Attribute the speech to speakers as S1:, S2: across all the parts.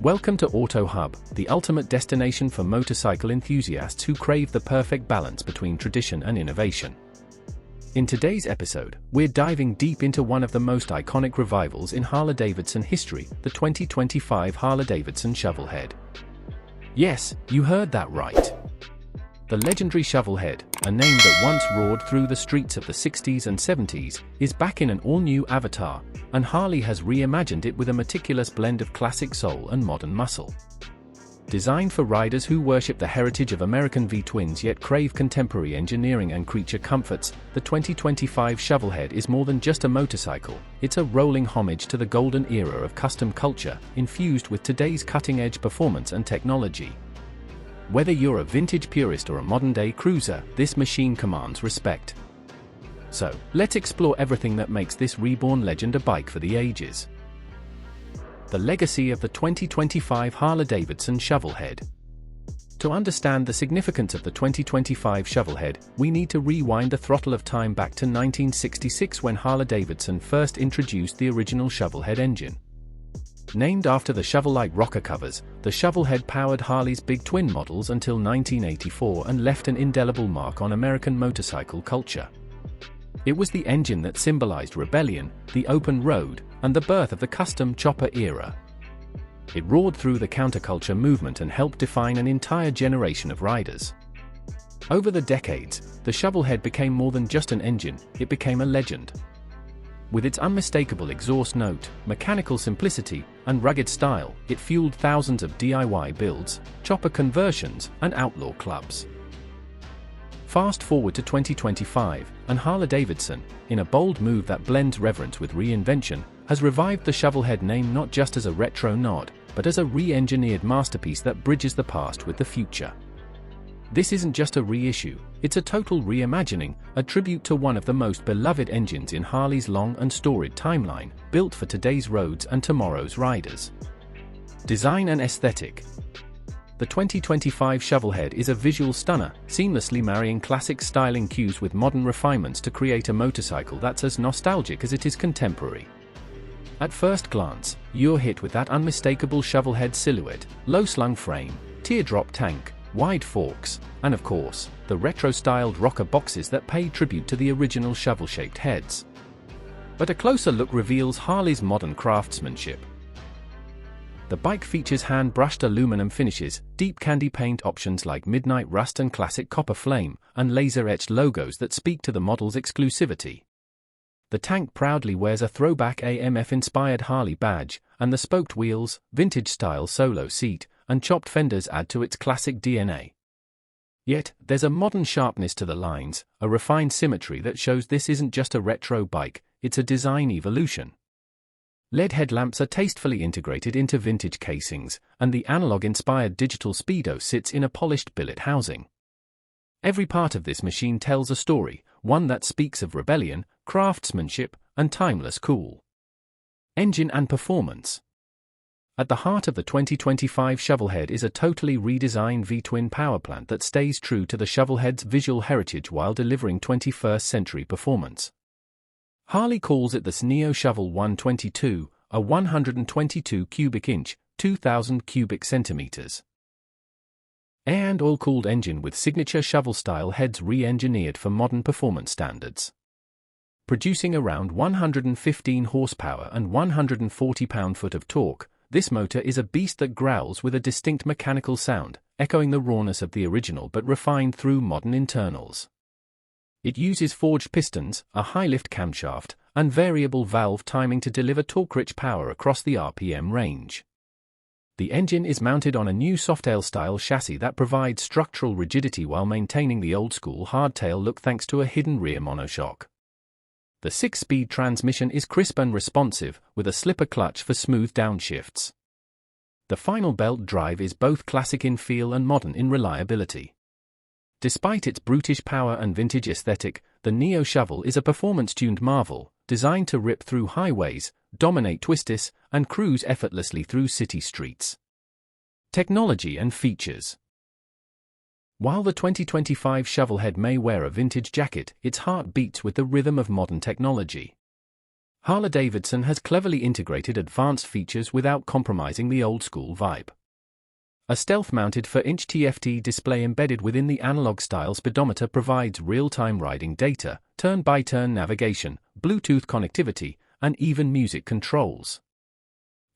S1: Welcome to Auto Hub, the ultimate destination for motorcycle enthusiasts who crave the perfect balance between tradition and innovation. In today's episode, we're diving deep into one of the most iconic revivals in Harley-Davidson history, the 2025 Harley-Davidson Shovelhead. Yes, you heard that right. The legendary Shovelhead, a name that once roared through the streets of the 60s and 70s, is back in an all-new avatar, and Harley has reimagined it with a meticulous blend of classic soul and modern muscle. Designed for riders who worship the heritage of American V-twins yet crave contemporary engineering and creature comforts, the 2025 Shovelhead is more than just a motorcycle, it's a rolling homage to the golden era of custom culture, infused with today's cutting-edge performance and technology. Whether you're a vintage purist or a modern-day cruiser, this machine commands respect. So, let's explore everything that makes this reborn legend a bike for the ages. The legacy of the 2025 Harley-Davidson Shovelhead. To understand the significance of the 2025 Shovelhead, we need to rewind the throttle of time back to 1966 when Harley-Davidson first introduced the original Shovelhead engine. Named after the shovel-like rocker covers, the Shovelhead powered Harley's big twin models until 1984 and left an indelible mark on American motorcycle culture. It was the engine that symbolized rebellion, the open road, and the birth of the custom chopper era. It roared through the counterculture movement and helped define an entire generation of riders. Over the decades, the Shovelhead became more than just an engine, it became a legend. With its unmistakable exhaust note, mechanical simplicity, and rugged style, it fueled thousands of DIY builds, chopper conversions, and outlaw clubs. Fast forward to 2025, and Harley-Davidson, in a bold move that blends reverence with reinvention, has revived the Shovelhead name not just as a retro nod, but as a re-engineered masterpiece that bridges the past with the future. This isn't just a reissue, it's a total reimagining, a tribute to one of the most beloved engines in Harley's long and storied timeline, built for today's roads and tomorrow's riders. Design and aesthetic. The 2025 Shovelhead is a visual stunner, seamlessly marrying classic styling cues with modern refinements to create a motorcycle that's as nostalgic as it is contemporary. At first glance, you're hit with that unmistakable Shovelhead silhouette, low-slung frame, teardrop tank, wide forks, and of course, the retro-styled rocker boxes that pay tribute to the original shovel-shaped heads. But a closer look reveals Harley's modern craftsmanship. The bike features hand-brushed aluminum finishes, deep candy paint options like midnight rust and classic copper flame, and laser-etched logos that speak to the model's exclusivity. The tank proudly wears a throwback AMF-inspired Harley badge, and the spoked wheels, vintage-style solo seat, and chopped fenders add to its classic DNA. Yet, there's a modern sharpness to the lines, a refined symmetry that shows this isn't just a retro bike, it's a design evolution. LED headlamps are tastefully integrated into vintage casings, and the analog-inspired digital speedo sits in a polished billet housing. Every part of this machine tells a story, one that speaks of rebellion, craftsmanship, and timeless cool. Engine and performance. At the heart of the 2025 Shovelhead is a totally redesigned V-twin powerplant that stays true to the Shovelhead's visual heritage while delivering 21st-century performance. Harley calls it the Neo Shovel 122, a 122 cubic inch, 2,000 cubic centimeters. Air and oil-cooled engine with signature shovel-style heads re-engineered for modern performance standards. Producing around 115 horsepower and 140 pound-foot of torque, this motor is a beast that growls with a distinct mechanical sound, echoing the rawness of the original but refined through modern internals. It uses forged pistons, a high-lift camshaft, and variable valve timing to deliver torque-rich power across the RPM range. The engine is mounted on a new Softail-style chassis that provides structural rigidity while maintaining the old-school hardtail look thanks to a hidden rear monoshock. The 6-speed transmission is crisp and responsive, with a slipper clutch for smooth downshifts. The final belt drive is both classic in feel and modern in reliability. Despite its brutish power and vintage aesthetic, the Neo Shovel is a performance-tuned marvel, designed to rip through highways, dominate twisties, and cruise effortlessly through city streets. Technology and features. While the 2025 Shovelhead may wear a vintage jacket, its heart beats with the rhythm of modern technology. Harley-Davidson has cleverly integrated advanced features without compromising the old-school vibe. A stealth-mounted 4-inch TFT display embedded within the analog-style speedometer provides real-time riding data, turn-by-turn navigation, Bluetooth connectivity, and even music controls.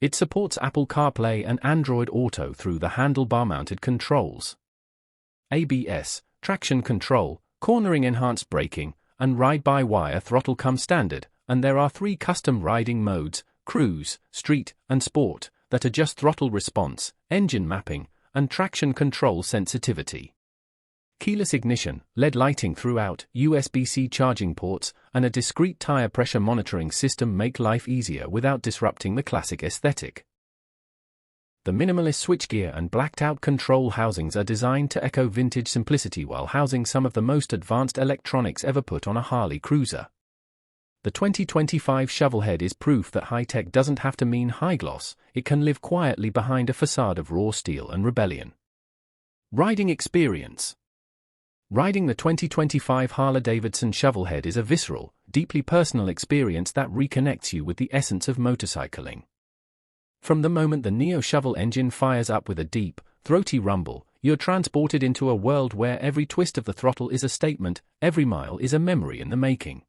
S1: It supports Apple CarPlay and Android Auto through the handlebar-mounted controls. ABS, traction control, cornering-enhanced braking, and ride-by-wire throttle come standard, and there are 3 custom riding modes, cruise, street, and sport, that adjust throttle response, engine mapping, and traction control sensitivity. Keyless ignition, LED lighting throughout, USB-C charging ports, and a discrete tire pressure monitoring system make life easier without disrupting the classic aesthetic. The minimalist switchgear and blacked-out control housings are designed to echo vintage simplicity while housing some of the most advanced electronics ever put on a Harley cruiser. The 2025 Shovelhead is proof that high-tech doesn't have to mean high-gloss, it can live quietly behind a facade of raw steel and rebellion. Riding experience. Riding the 2025 Harley-Davidson Shovelhead is a visceral, deeply personal experience that reconnects you with the essence of motorcycling. From the moment the Neo Shovel engine fires up with a deep, throaty rumble, you're transported into a world where every twist of the throttle is a statement, every mile is a memory in the making.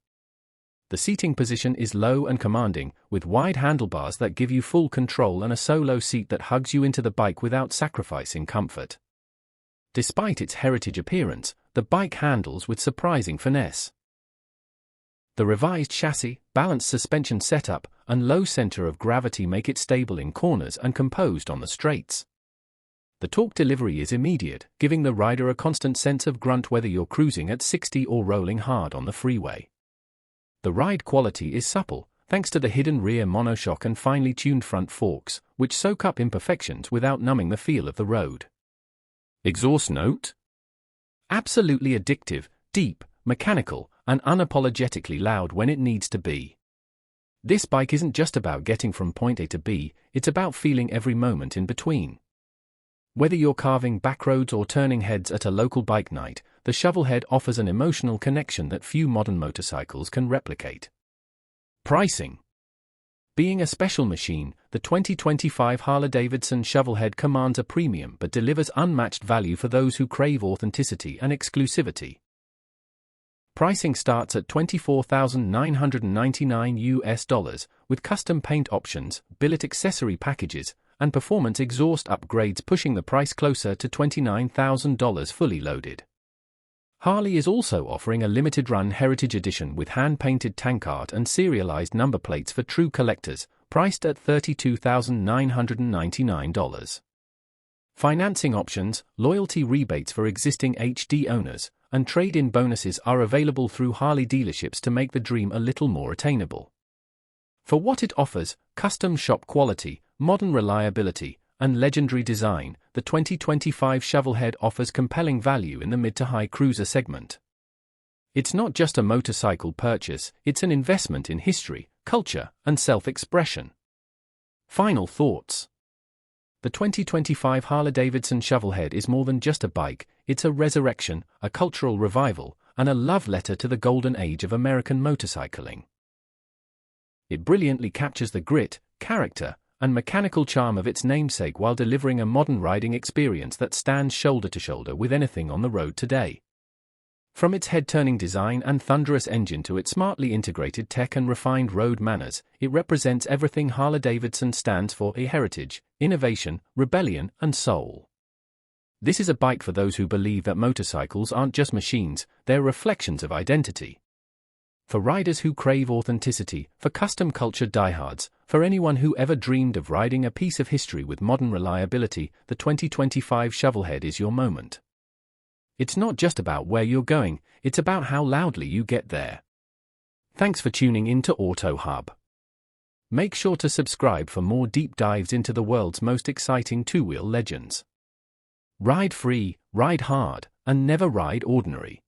S1: The seating position is low and commanding, with wide handlebars that give you full control and a solo seat that hugs you into the bike without sacrificing comfort. Despite its heritage appearance, the bike handles with surprising finesse. The revised chassis, balanced suspension setup, and low center of gravity make it stable in corners and composed on the straights. The torque delivery is immediate, giving the rider a constant sense of grunt whether you're cruising at 60 or rolling hard on the freeway. The ride quality is supple, thanks to the hidden rear monoshock and finely tuned front forks, which soak up imperfections without numbing the feel of the road. Exhaust note? Absolutely addictive, deep, mechanical, and unapologetically loud when it needs to be. This bike isn't just about getting from point A to B, it's about feeling every moment in between. Whether you're carving backroads or turning heads at a local bike night, the Shovelhead offers an emotional connection that few modern motorcycles can replicate. Pricing. Being a special machine, the 2025 Harley-Davidson Shovelhead commands a premium but delivers unmatched value for those who crave authenticity and exclusivity. Pricing starts at $24,999 with custom paint options, billet accessory packages, and performance exhaust upgrades pushing the price closer to $29,000 fully loaded. Harley is also offering a limited-run Heritage Edition with hand-painted tank art and serialized number plates for true collectors, priced at $32,999. Financing options, loyalty rebates for existing HD owners, and trade-in bonuses are available through Harley dealerships to make the dream a little more attainable. For what it offers, custom shop quality, modern reliability, and legendary design, the 2025 Shovelhead offers compelling value in the mid to high cruiser segment. It's not just a motorcycle purchase, it's an investment in history, culture, and self-expression. Final thoughts. The 2025 Harley-Davidson Shovelhead is more than just a bike, it's a resurrection, a cultural revival, and a love letter to the golden age of American motorcycling. It brilliantly captures the grit, character, and mechanical charm of its namesake while delivering a modern riding experience that stands shoulder to shoulder with anything on the road today. From its head-turning design and thunderous engine to its smartly integrated tech and refined road manners, it represents everything Harley-Davidson stands for: heritage, innovation, rebellion, and soul. This is a bike for those who believe that motorcycles aren't just machines, they're reflections of identity. For riders who crave authenticity, for custom culture diehards, for anyone who ever dreamed of riding a piece of history with modern reliability, the 2025 Shovelhead is your moment. It's not just about where you're going, it's about how loudly you get there. Thanks for tuning in to Auto Hub. Make sure to subscribe for more deep dives into the world's most exciting two-wheel legends. Ride free, ride hard, and never ride ordinary.